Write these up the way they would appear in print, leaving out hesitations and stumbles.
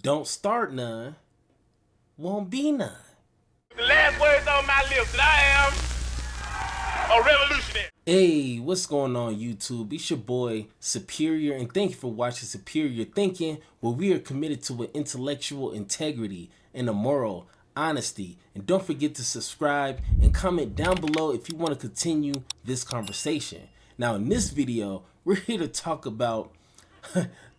Don't start none, won't be none. The last words on my lips that I am a revolutionary. Hey, what's going on YouTube? It's your boy Superior, and thank you for watching Superior Thinking, where we are committed to an intellectual integrity and a moral honesty. And don't forget to subscribe and comment down below if you want to continue this conversation. Now in this video, we're here to talk about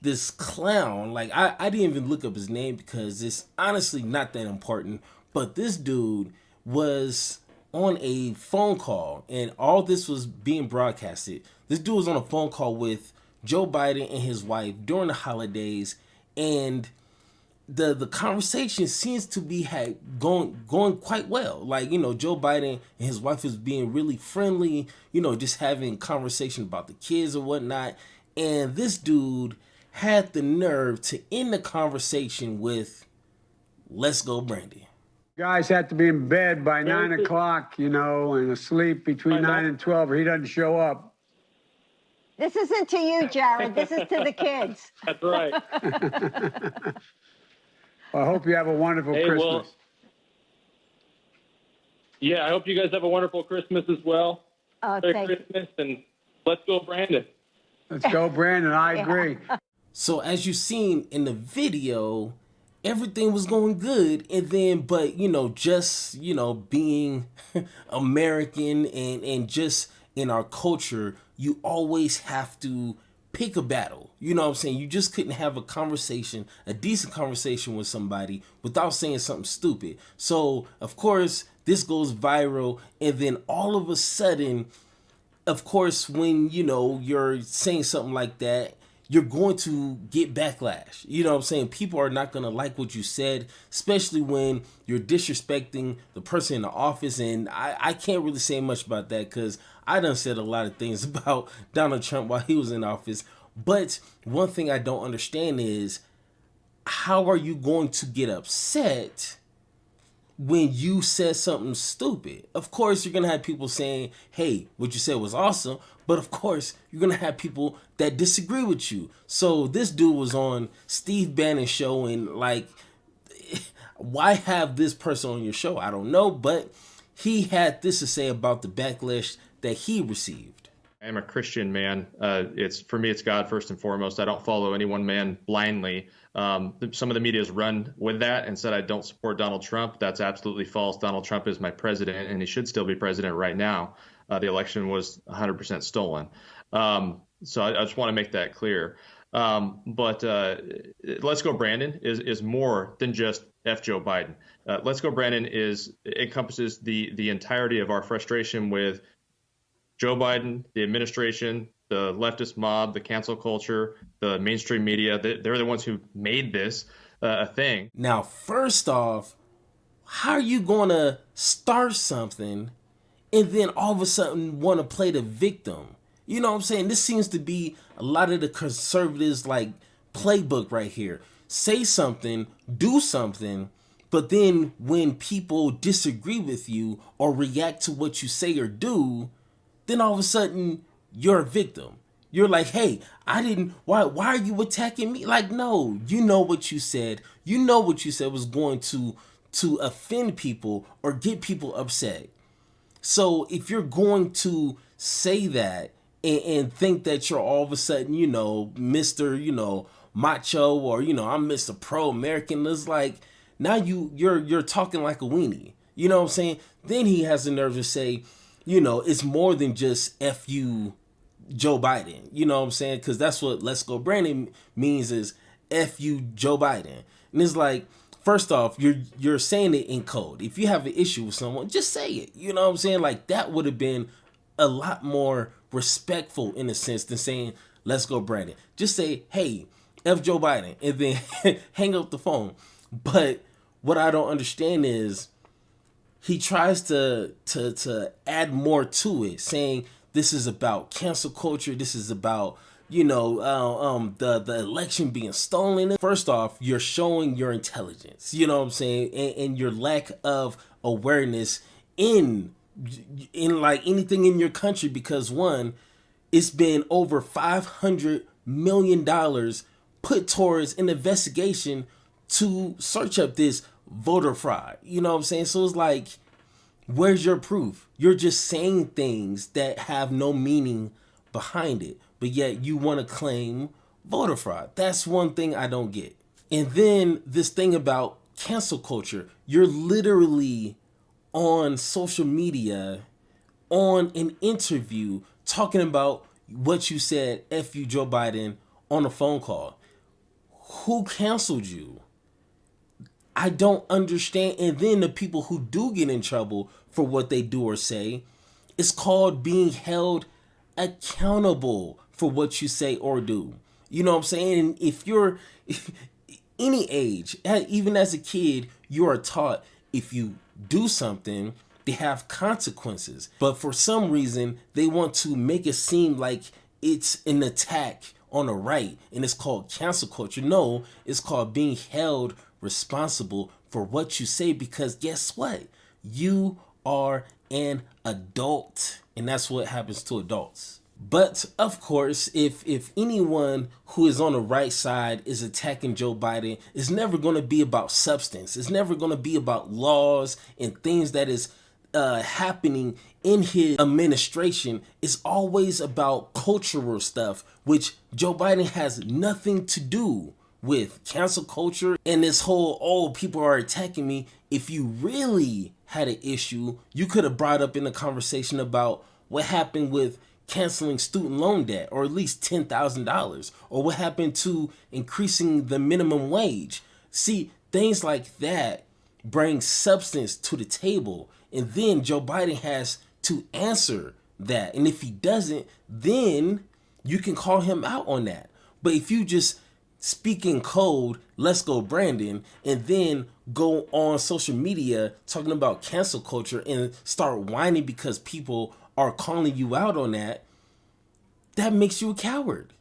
this clown. Like I didn't even look up his name because it's honestly not that important, but this dude was on a phone call and all this was being broadcasted. This dude was on a phone call with Joe Biden and his wife during the holidays, and the conversation seems to be going quite well. Like, you know, Joe Biden and his wife was being really friendly, you know, just having conversation about the kids or whatnot. And this dude had the nerve to end the conversation with, "Let's go, Brandy." Guys have to be in bed by 9 o'clock, you know, and asleep between 9 and 12 or he doesn't show up. This isn't to you, Jared. This is to the kids. That's right. Well, I hope you have a wonderful Christmas. Well, yeah, I hope you guys have a wonderful Christmas as well. Oh, Merry Christmas, and let's go, Brandon. Let's go, Brandon. I agree. So as you've seen in the video, everything was going good, and then, but you know, just, you know, being American and just in our culture, you always have to pick a battle. You know what I'm saying? You just couldn't have a conversation, a decent conversation with somebody without saying something stupid. So of course this goes viral, and then all of a sudden, of course, when, you know, you're saying something like that, you're going to get backlash. You know what I'm saying? People are not going to like what you said, especially when you're disrespecting the person in the office. And I can't really say much about that because I done said a lot of things about Donald Trump while he was in office. But one thing I don't understand is, how are you going to get upset when you said something stupid? Of course, you're going to have people saying, hey, what you said was awesome. But of course, you're going to have people that disagree with you. So this dude was on Steve Bannon's show, and like, why have this person on your show? I don't know. But he had this to say about the backlash that he received. I am a Christian man. For me, it's God first and foremost. I don't follow any one man blindly. Some of the media has run with that and said I don't support Donald Trump. That's absolutely false. Donald Trump is my president, and he should still be president right now. The election was 100% stolen. So I just want to make that clear. But Let's Go Brandon is more than just F Joe Biden. Let's Go Brandon encompasses the entirety of our frustration with Joe Biden, the administration, the leftist mob, the cancel culture, the mainstream media. They're the ones who made this a thing. Now, first off, how are you going to start something and then all of a sudden want to play the victim? You know what I'm saying? This seems to be a lot of the conservatives' like playbook right here. Say something, do something, but then when people disagree with you or react to what you say or do, then all of a sudden you're a victim. You're like, hey, why are you attacking me? Like, no, you know what you said. You know what you said was going to offend people or get people upset. So if you're going to say that and think that you're all of a sudden, you know, Mr., you know, macho, or, you know, I'm Mr. Pro-American, it's like, now you're talking like a weenie. You know what I'm saying? Then he has the nerve to say, you know, it's more than just F you, Joe Biden. You know what I'm saying? Because that's what Let's Go Brandon means, is F you, Joe Biden. And it's like, first off, you're saying it in code. If you have an issue with someone, just say it. You know what I'm saying? Like, that would have been a lot more respectful in a sense than saying, "Let's go, Brandon." Just say, hey, F Joe Biden, and then hang up the phone. But what I don't understand is, he tries to add more to it, saying this is about cancel culture. This is about, you know, the election being stolen. First off, you're showing your intelligence, you know what I'm saying, and your lack of awareness in like anything in your country, because one, it's been over $500 million put towards an investigation to search up this voter fraud. You know what I'm saying? So it's like, where's your proof? You're just saying things that have no meaning behind it, but yet you want to claim voter fraud. That's one thing I don't get. And then this thing about cancel culture, you're literally on social media, on an interview, talking about what you said, F you, Joe Biden, on a phone call. Who canceled you? I don't understand. And then the people who do get in trouble for what they do or say, it's called being held accountable for what you say or do. You know what I'm saying? And if you're any age, even as a kid, you are taught if you do something, they have consequences. But for some reason, they want to make it seem like it's an attack on the right, and it's called cancel culture. No, it's called being held responsible for what you say, because guess what? You are an adult, and that's what happens to adults. But of course, if anyone who is on the right side is attacking Joe Biden, it's never going to be about substance. It's never going to be about laws and things that is happening in his administration. It's always about cultural stuff, which Joe Biden has nothing to do with. Cancel culture and this whole, oh, people are attacking me. If you really had an issue, you could have brought up in the conversation about what happened with canceling student loan debt, or at least $10,000, or what happened to increasing the minimum wage. See, things like that bring substance to the table, and then Joe Biden has to answer that. And if he doesn't, then you can call him out on that. But if you just speak in code, let's go Brandon, and then go on social media talking about cancel culture and start whining because people are calling you out on that, that makes you a coward.